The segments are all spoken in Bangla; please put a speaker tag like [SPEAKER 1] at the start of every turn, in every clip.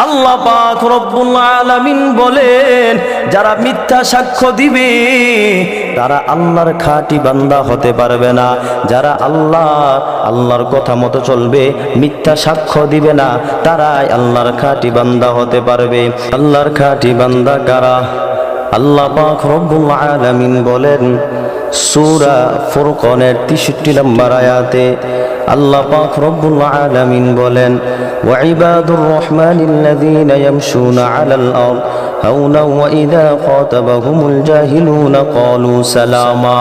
[SPEAKER 1] আল্লাহ পাক রব্বুল আলামিন বলেন, যারা মিথ্যা সাক্ষ্য দিবে তারা আল্লাহর খাঁটি বান্দা হতে পারবে না। যারা আল্লাহর কথা মতো চলবে, মিথ্যা সাক্ষ্য দিবে না, তারাই আল্লাহর খাঁটি বান্দা হতে পারবে। আল্লাহর খাঁটি বান্দা কারা? আল্লাহ পাক রব্বুল আলামিন বলেন সূরা ফুরকানের 63 নম্বর আয়াতে, আল্লাহ পাক রব্বুল আলামিন বলেন, ওয়া ইবাদুর রহমানিল্লাযীনা ইয়ামশুনা আলাল আরদ হাওনা ওয়া ইযা খাতাবাহুমুল জাহিলুনা ক্বালু সালামা।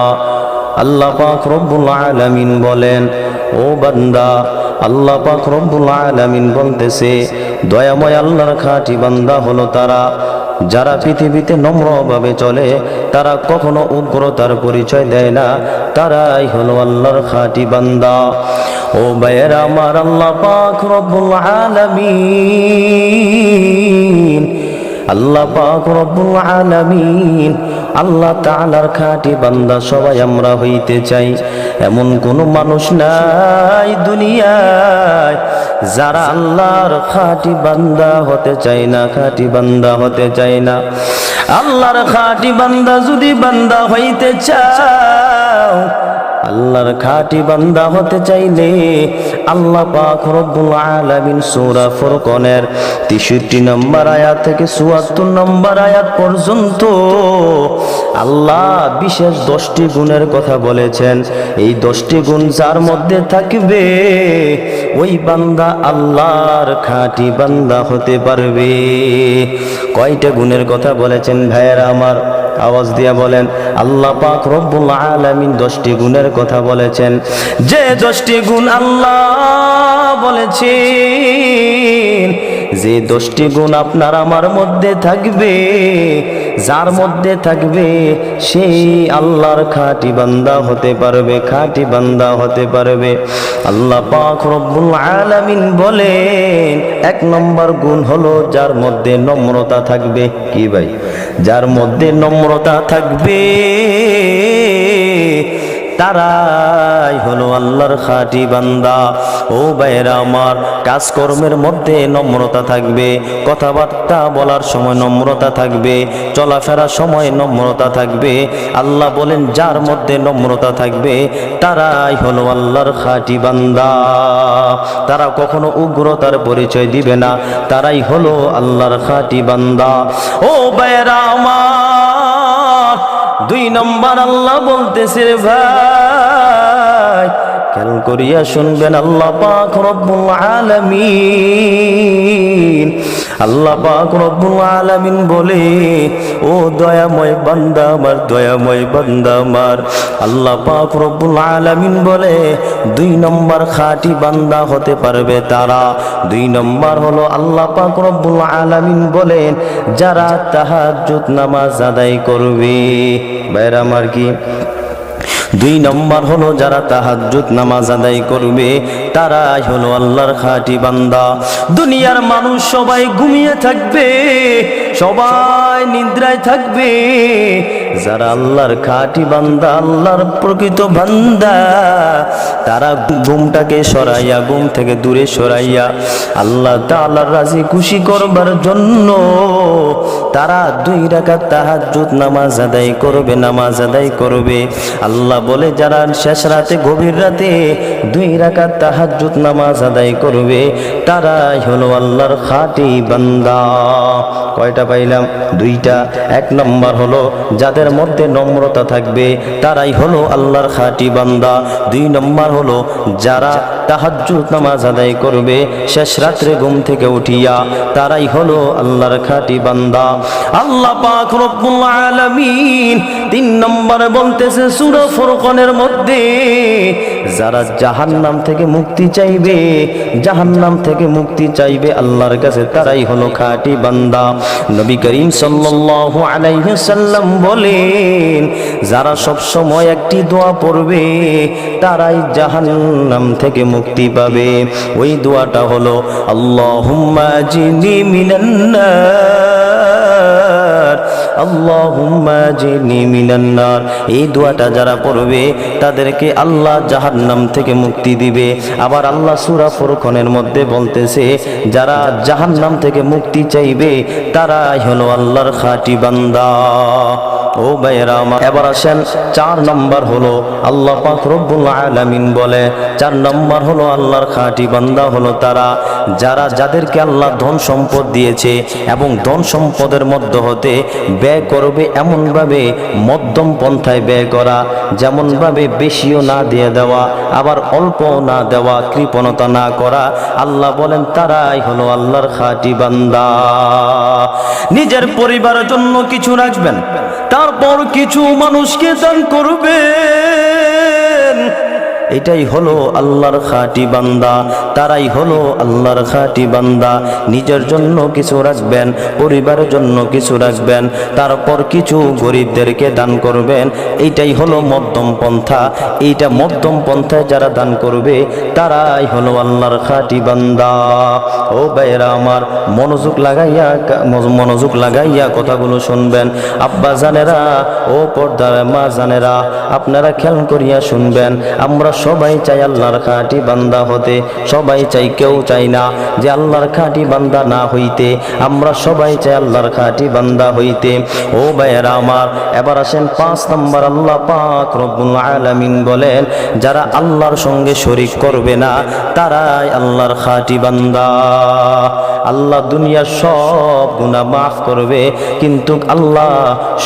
[SPEAKER 1] আল্লাহ পাক রব্বুল আলামিন বলেন, ও বান্দা, আল্লাহ পাক রব্বুল আলামিন বলতেছে, দয়াময় আল্লাহর খাঁটি বান্দা হলো তারা যারা পৃথিবীতে নম্রভাবে চলে, তারা কখনো উগ্রতার পরিচয় দেয় না, তারাই হলো আল্লাহর খাঁটি বান্দা। ও ভাইয়েরা আমার, আল্লাহ পাক রব্বুল আলামিন, আল্লাহ পাক রব্বুল আলামিন, আল্লাহ তাআলার খাঁটি বান্দা সবাই আমরা হইতে চাই। এমন কোন মানুষ নাই দুনিয়ায় যারা আল্লাহর খাঁটি বান্দা হতে চায় না, খাঁটি বান্দা হতে চায় না। আল্লাহর খাঁটি বান্দা যদি বান্দা হইতে চাও, আল্লাহর খাঁটি বান্দা হতে চাইলে আল্লাহ পাক রব্বুল আলামিন সূরা ফুরকানের 63 নম্বর আয়াত থেকে 74 নম্বর আয়াত পর্যন্ত আল্লাহ বিশেষ 10টি গুণের কথা বলেছেন। এই 10টি গুণ যার মধ্যে থাকবে, ওই বান্দা আল্লাহর খাঁটি বান্দা হতে পারবে। কয়টা গুণের কথা বলেছেন ভাইয়েরা আমার? আওয়াজ দিয়া বলেন। আল্লাহ পাক রব্বুল আলামিন 10টি গুণের কথা বলেছেন। যে 10টি গুণ আল্লাহ বলেছেন, যে 10টি গুণ আপনার আমার মধ্যে থাকবে, যার মধ্যে থাকবে সেই আল্লাহর খাঁটি বান্দা হতে পারবে, খাঁটি বান্দা হতে পারবে। আল্লাহ পাক রব্বুল আলামিন বলেন, 1 নম্বর গুণ হলো যার মধ্যে নম্রতা থাকবে। কি ভাই? যার মধ্যে নম্রতা থাকবে তারাই হলো আল্লাহর খাঁটি বান্দা। ও ভাইরা আমার, কাজকর্মের মধ্যে নম্রতা থাকবে, কথাবার্তা বলার সময় নম্রতা থাকবে, চলাফেরার সময় নম্রতা থাকবে। আল্লাহ বলেন, যার মধ্যে নম্রতা থাকবে তারাই হলো আল্লাহর খাঁটি বান্দা। তারা কখনো উগ্রতার পরিচয় দিবে না, তারাই হলো আল্লাহর খাঁটি বান্দা। ও ভাইরা আমার, 2 নম্বর আল্লাহ বলতেছে, ভাই খেয়াল করিয়া শুনবেন, আল্লাহ পাক রব্বুল আলামিন, আল্লাহ পাক রব্বুল আলামিন বলে, ও দয়াময় বান্দা আমার, দয়াময় বান্দা আমার, আল্লাহ পাক রব্বুল আলামিন বলে 2 নম্বর খাঁটি বান্দা হতে পারবে তারা। 2 নম্বর হলো আল্লাহ পাক রব্বুল আলামিন বলেন, যারা তাহাজ্জুদ নামাজ আদায় করবে। ভাইরা আমার, কি 2 নম্বর হলো যারা তাহাজ্জুদ নামাজ আদায় করবে, তারাই হলো আল্লাহর খাঁটি বান্দা। দুনিয়ার মানুষ সবাই ঘুমিয়ে থাকবে, সবাই নিদ্রায় থাকবে, যারা আল্লাহর খাঁটি বান্দা, আল্লাহর প্রকৃত বান্দা, তারা ঘুমটাকে সরাইয়া, ঘুম থেকে দূরে সরাইয়া আল্লাহ তাআলার রাজি খুশি করবার জন্য তারা 2 রাকাত তাহাজ্জুদ নামাজ আদায় করবে, নামাজ আদায় করবে। আল্লাহ বলে, যারা শেষ রাতে, গভীর রাতে 2 রাকাত তাহাজ্জুদ নামাজ আদায় করবে, তারাই হলো আল্লাহর খাঁটি বান্দা। কয়টা পাইলাম? 2টা। 1 নম্বর হলো যাদের মধ্যে নম্রতা থাকবে, তারাই হলো আল্লাহর খাঁটি বান্দা। 2 নম্বর হলো যারা তাহাজ্জুদ নামাজ আদায় করবে শেষ রাত্রে ঘুম থেকে উঠিয়া, তারাই হলো আল্লাহর খাঁটি বান্দা। আল্লাহ পাক রব্বুল আলামিন 3 নম্বরে বলতেছে সূরা ফুরকানের মধ্যে, যারা জাহান্নাম থেকে মুক্তি চাইবে, জাহান্নাম থেকে মুক্তি চাইবে আল্লাহর কাছে, তারাই হলো খাঁটি বান্দা। নবী করিম সাল্লাল্লাহু আলাইহি সাল্লাম বলেন, যারা সব সময় একটি দোয়া পড়বে তারাই জাহান্নাম থেকে মুক্তি পাবে। ওই দোয়াটা হলো, আল্লাহুম্মা জিনি মিনান নার আল্লাহুম্মা জিনি মিনান নার। এই দোয়াটা যারা পড়বে তাদেরকে আল্লাহ জাহান্নাম থেকে মুক্তি দিবে। আবার আল্লাহ সূরা ফুরকানের মধ্যে বলতেছে, যারা জাহান্নাম থেকে মুক্তি চাইবে তারাই হলো আল্লাহর খাঁটি বান্দা। ও ভাইয়েরা আমার, এবার আসেন 4 নম্বর হলো আল্লাহ পাক রব্বুল আলামিন বলে 4 নম্বর হলো আল্লাহর খাঁটি বান্দা হলো তারা যাদেরকে আল্লাহ ধন সম্পদ দিয়েছে এবং ধন সম্পদের মধ্য হতে ব্যয় করবে এমনভাবে মধ্যম পন্থায় ব্যয় করা, যেমনভাবে বেশিও না দিয়ে দেওয়া আবার অল্প না দেওয়া, কৃপণতা না করা। আল্লাহ বলেন তারাই হলো আল্লাহর খাঁটি বান্দা। নিজের পরিবারের জন্য কিছু রাখবেন, তারপর কিছু মানুষকে দান করবেন, এটাই হলো আল্লাহর খাঁটি বান্দা। তারাই হলো আল্লাহর খাঁটি বান্দা। নিজের জন্য কিছু রাখবেন, পরিবারের জন্য কিছু রাখবেন, তারপর কিছু গরিবদেরকে দান করবেন, এইটাই হলো মধ্যম পন্থা। এইটা মধ্যম পন্থায় যারা দান করবে তারাই হলো আল্লাহর খাঁটি বান্দা। ও ভাইরা আমার, মনোযোগ লাগাইয়া কথাগুলো শুনবেন। আব্বা জানেরা, ও পর্দার মা জানেরা, আপনারা খেয়াল করিয়া শুনবেন। আমরা সবাই চাই আল্লাহর খাঁটি বান্দা হতে, সবাই চাই, কেউ চাই না যে আল্লাহর খাঁটি বান্দা না হইতে। আমরা সবাই চাই আল্লাহর খাঁটি বান্দা হইতে। ও ভাইয়েরা আমার, এবার আসেন 5 নম্বর। আল্লাহ পাক রব্বুল আলামিন বলেন যারা আল্লাহর সঙ্গে শরীক করবে না তারাই আল্লাহর খাঁটি বান্দা। আল্লাহ দুনিয়ার সব গুনাহ মাফ করবে, কিন্তু আল্লাহ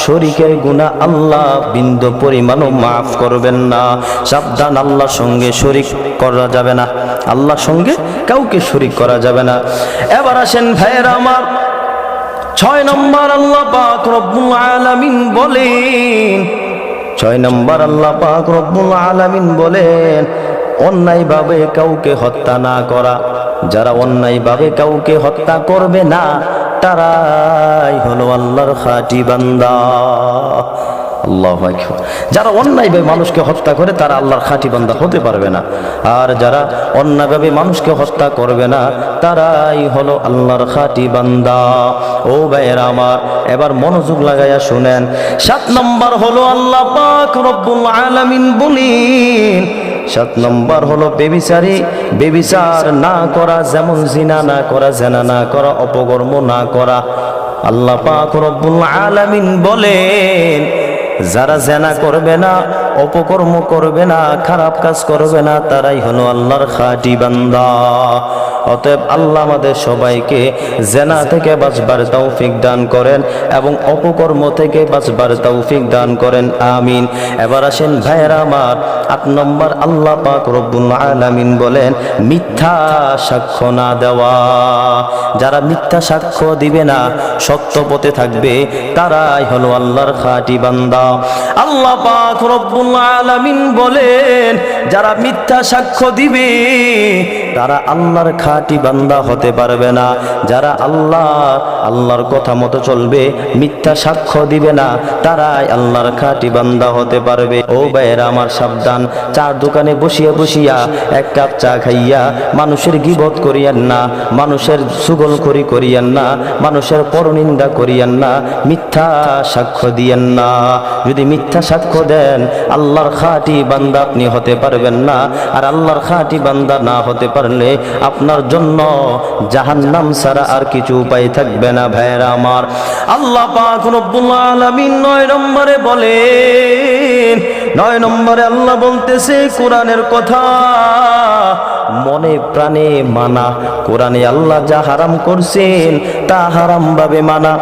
[SPEAKER 1] শরীকের গুনাহ আল্লাহ বিন্দু পরিমাণও মাফ করবেন না। সাবধান, আল্লাহর সঙ্গে শরীক করা যাবে না, আল্লাহর সঙ্গে কাউকে শরীক করা যাবে না। এবার আসেন ভাইয়েরা আমার, 6 নম্বর আল্লাহ পাক রব্বুল আলামিন বলেন, 6 নম্বর আল্লাহ পাক রব্বুল আলামিন বলেন অন্যায়ভাবে কাউকে হত্যা না করা। যারা অন্যায়ভাবে কাউকে হত্যা করবে না তারাই হলো আল্লাহর খাঁটি বান্দা। আল্লাহু আকবার। যারা অন্যায়ভাবে মানুষকে হত্যা করে তারা আল্লাহর খাঁটি বান্দা হতে পারবে না। আর যারা অন্যায়ভাবে মানুষকে হত্যা করবে না তারাই হলো আল্লাহর খাঁটি বান্দা। ও ভাইয়েরা আমার, এবার মনোযোগ লাগাইয়া শুনেন। 7 নম্বর হলো আল্লাহ পাক রব্বুল আলামিন বলেন 7 নম্বর হলো বেবিচার না করা, যেমন জিনা না করা, জেনা না করা, অপকর্ম না করা। আল্লাহ পাক রব্বুল আলামিন বলেন যারা জেনা করবে না, অপকর্ম করবে না, খারাপ কাজ করবে না তারাই হলো আল্লাহর খাঁটি বান্দা। অতএব আল্লাহ আমাদের সবাইকে জেনা থেকে বাঁচবার তৌফিক দান করেন এবং অপকর্ম থেকে বাঁচবার তৌফিক দান করেন, আমিন। এবার আসেন ভাইয়েরা আমার, 8 নম্বর আল্লাহ পাক রব্বুল আলামিন বলেন মিথ্যা সাক্ষ্য না দেওয়া। যারা মিথ্যা সাক্ষ্য দিবে না, সত্য পথে থাকবে, তারাই হলো আল্লাহর খাঁটি বান্দা। আল্লাহ পাক রব্বুল আলামিন বলেন যারা মিথ্যা সাক্ষ্য দিবে তারা আল্লাহর খাঁটি বান্দা হতে পারবে না। যারা আল্লাহর কথা মতো চলবে, মিথ্যা সাক্ষ্য দিবে না, তারাই আল্লাহর খাঁটি বান্দা হতে পারবে। ও ভাইয়েরা আমার, সাবধান, চার দোকানে বসিয়া এক কাপ চা খাইয়া মানুষের গীবত করিয়েন না, মানুষের চুগলখড়ি করিয়েন না, মানুষের পরনিন্দা করিয়েন না, মিথ্যা সাক্ষ্য দিয়েন না। যদি মিথ্যা সাক্ষ্য দেন আল্লাহর খাঁটি বান্দা আপনি হতে পারবেন না। আর আল্লাহর খাঁটি বান্দা না হতে পারলে আপনার জন্য জাহান্নাম ছাড়া আর কিছু উপায় থাকবে না। ভাইয়েরা আমার, আল্লাহ পাক রব্বুল আলামিন 9 নম্বরে বলেন, 9 নম্বরে আল্লাহ বলতেছে কোরআনের কথা মনে প্রাণে মানা। কোরআনে আল্লাহ যা হারাম করছেন তা হারাম ভাবে মানা,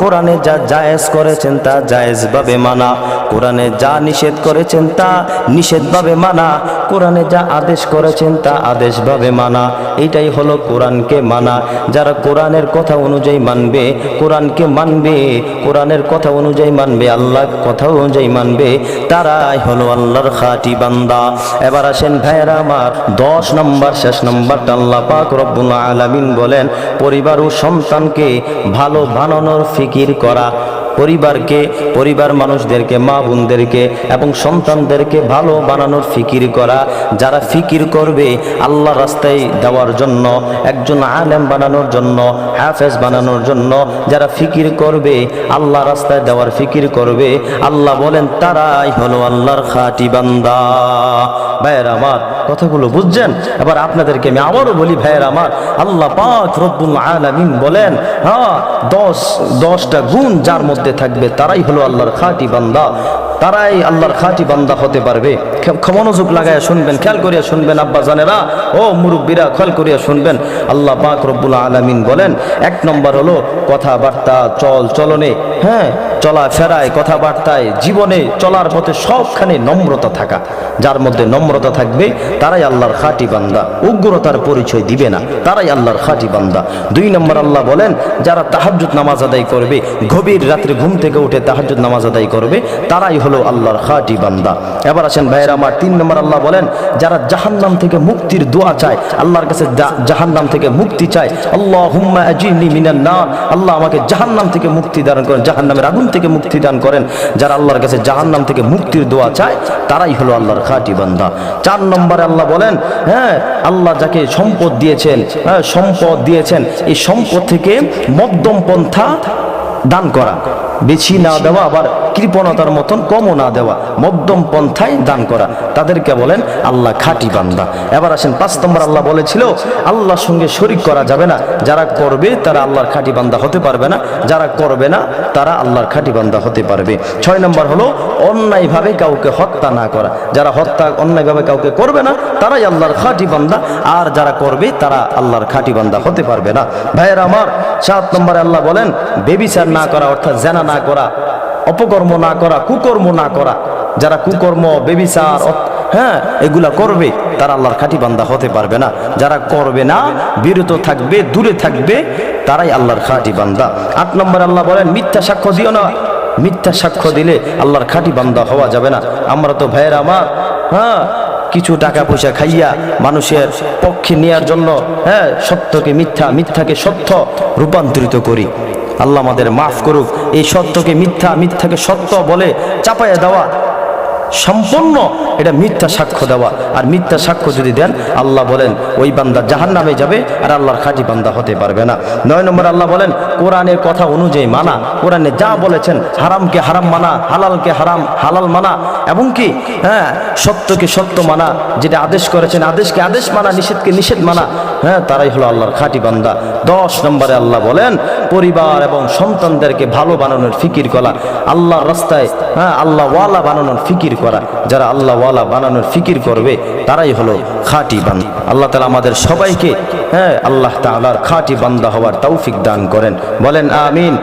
[SPEAKER 1] কোরআনে যা জায়েজ করেছেন তা জায়েজ ভাবে মানা, কোরআনে যা নিষেধ করেছেন তা নিষেধ ভাবে মানা, কোরআনে যা আদেশ করেছেন তা আদেশ ভাবে মানা। এটাই হলো কোরআনকে মানা। যারা কোরআনের কথা অনুযায়ী মানবে, কোরআনকে মানবে, কোরআনের কথা অনুযায়ী মানবে, আল্লাহর কথা অনুযায়ী মানবে, তারাই হলো আল্লাহর খাঁটি বান্দা। এবার আসেন ভাইয়েরা আমার, 10 নম্বর শেষ নম্বরটা আল্লাহ পাক রব্বুল আলামিন বলেন পরিবার ও সন্তানকে ভালো বানানোর ফিকির করা। পরিবারকে, পরিবার মানুষদেরকে, মা বোনদেরকে এবং সন্তানদেরকে ভালো বানানোর ফিকির করা। যারা ফিকির করবে আল্লাহ রাস্তায় দেওয়ার জন্য, একজন আলেম বানানোর জন্য, হাফেজ বানানোর জন্য, যারা ফিকির করবে আল্লাহ রাস্তায় দেওয়ার ফিকির করবে, আল্লাহ বলেন তারাই হলো আল্লাহর খাঁটি বান্দা। ভাইয়ের আমার, কথাগুলো বুঝছেন? এবার আপনাদেরকে আমি আবারও বলি ভাইয়ের আমার, আল্লাহ পাক রব্বুল আলামিন বলেন, হ্যাঁ, 10টা গুণ যার মধ্যে থাকবে তারাই হলো আল্লাহর খাঁটি বান্দা, তারাই আল্লাহর খাঁটি বান্দা হতে পারবে। মনোযোগ লাগায় শুনবেন, খেয়াল করিয়া শুনবেন আব্বা জানেরা, ও মুরব্বীরা খেয়াল করিয়া শুনবেন। আল্লাহ পাক রব্বুল আলামিন বলেন, 1 নম্বর হলো কথাবার্তা, চলনে, হ্যাঁ, চলাফেরায়, কথাবার্তায়, জীবনে চলার পথে সবখানে নম্রতা থাকা। যার মধ্যে নম্রতা থাকবে তারাই আল্লাহর খাঁটি বান্দা, উগ্রতার পরিচয় দিবে না, তারাই আল্লাহর খাঁটি বান্দা। 2 নম্বর আল্লাহ বলেন, যারা তাহাজ্জুদ নামাজ আদায় করবে, গভীর রাত্রে ঘুম থেকে উঠে তাহাজ্জুদ নামাজ আদায় করবে, তারাই হলো আল্লাহর খাঁটি বান্দা। এবার আসেন ভাইয়েরা আমার, 3 নম্বর আল্লাহ বলেন, যারা জাহান্নাম থেকে মুক্তির দোয়া চায়, আল্লাহর কাছে জাহান্নাম থেকে মুক্তি চায়, আল্লাহুম্মা আজিরনি মিনান নার, আল্লাহ আমাকে জাহান্নাম থেকে মুক্তি দান করেন, জাহান্নামের আগুন থেকে মুক্তি দান করেন। যারা আল্লাহর কাছে জাহান্নাম থেকে মুক্তির দোয়া চায় তারাই হলো আল্লাহর খাঁটি বান্দা। 4 নম্বরে আল্লাহ বলেন, হ্যাঁ, আল্লাহ যাকে সম্পদ দিয়েছেন, হ্যাঁ, সম্পদ দিয়েছেন, এই সম্পদ থেকে মধ্যম পন্থা দান করা, বেশি না দেওয়া আবার কৃপণতার মতন কমও না দেওয়া, মধ্যম পন্থায় দান করা, তাদেরকে বলেন আল্লাহ খাঁটি বান্দা। এবার আসেন 5 নম্বর আল্লাহ বলেছিল, আল্লাহর সঙ্গে শরীক করা যাবে না, যারা করবে তারা আল্লাহর খাঁটি বান্দা হতে পারবে না, যারা করবে না তারা আল্লাহর খাঁটি বান্দা হতে পারবে। 6 নম্বর হলো অন্যায়ভাবে কাউকে হত্যা না করা, যারা হত্যা অন্যায়ভাবে কাউকে করবে না তারাই আল্লাহর খাঁটি বান্দা, আর যারা করবে তারা আল্লাহর খাঁটি বান্দা হতে পারবে না। ভাইয়েরা আমার, 7 নম্বরে আল্লাহ বলেন, বেবিচার না করা, অর্থাৎ জেনা না করা, অপকর্ম না করা, কুকর্ম না করা। যারা কুকর্ম, বেবিচার, হ্যাঁ, এগুলা করবে তারা আল্লাহর খাঁটি বান্দা হতে পারবে না। যারা করবে না, বিরত থাকবে, দূরে থাকবে, তারাই আল্লাহর খাঁটি বান্দা। 8 নম্বর আল্লাহ বলেন, মিথ্যা সাক্ষ্য দিও না, মিথ্যা সাক্ষ্য দিলে আল্লাহর খাঁটি বান্দা হওয়া যাবে না। আমরা তো ভাইয়েরা আমার, হ্যাঁ, কিছু টাকা পয়সা খাইয়া মানুষের পক্ষে নেওয়ার জন্য, হ্যাঁ, সত্যকে মিথ্যা, মিথ্যাকে সত্য রূপান্তরিত করি। আল্লাহ আমাদের মাফ করুক। এই সত্যকে মিথ্যা, মিথ্যাকে সত্য বলে চাপাইয়া দেওয়া, সম্পূর্ণ এটা মিথ্যা সাক্ষ্য দেওয়া। আর মিথ্যা সাক্ষ্য যদি দেন, আল্লাহ বলেন ওই বান্দা জাহান্নামে যাবে, আর আল্লাহর খাঁটি বান্দা হতে পারবে না। 9 নম্বর আল্লাহ বলেন, কোরআনের কথা অনুযায়ী মানা, কোরআনে যা বলেছেন, হারামকে হারাম মানা, হালালকে হালাল মানা, এবং কি, হ্যাঁ, সত্যকে সত্য মানা, যেটা আদেশ করেছেন আদেশকে আদেশ মানা, নিষেধকে নিষেধ মানা, হ্যাঁ, তারাই হলো আল্লাহর খাঁটি বান্দা। 10 নম্বরে আল্লাহ বলেন, পরিবার এবং সন্তানদেরকে ভালো বানানোর ফিকির করা, আল্লাহর রাস্তায়, হ্যাঁ, আল্লাহ ওয়ালা বানানোর ফিকির করা। যারা আল্লাহ ওয়ালা বানানোর ফিকির করবে তারাই হলো খাঁটি বান্দা। আল্লাহ তাআলা আমাদের সবাইকে, হ্যাঁ, আল্লাহ তাআলার খাঁটি বান্দা হওয়ার তৌফিক দান করেন। বলেন আমিন।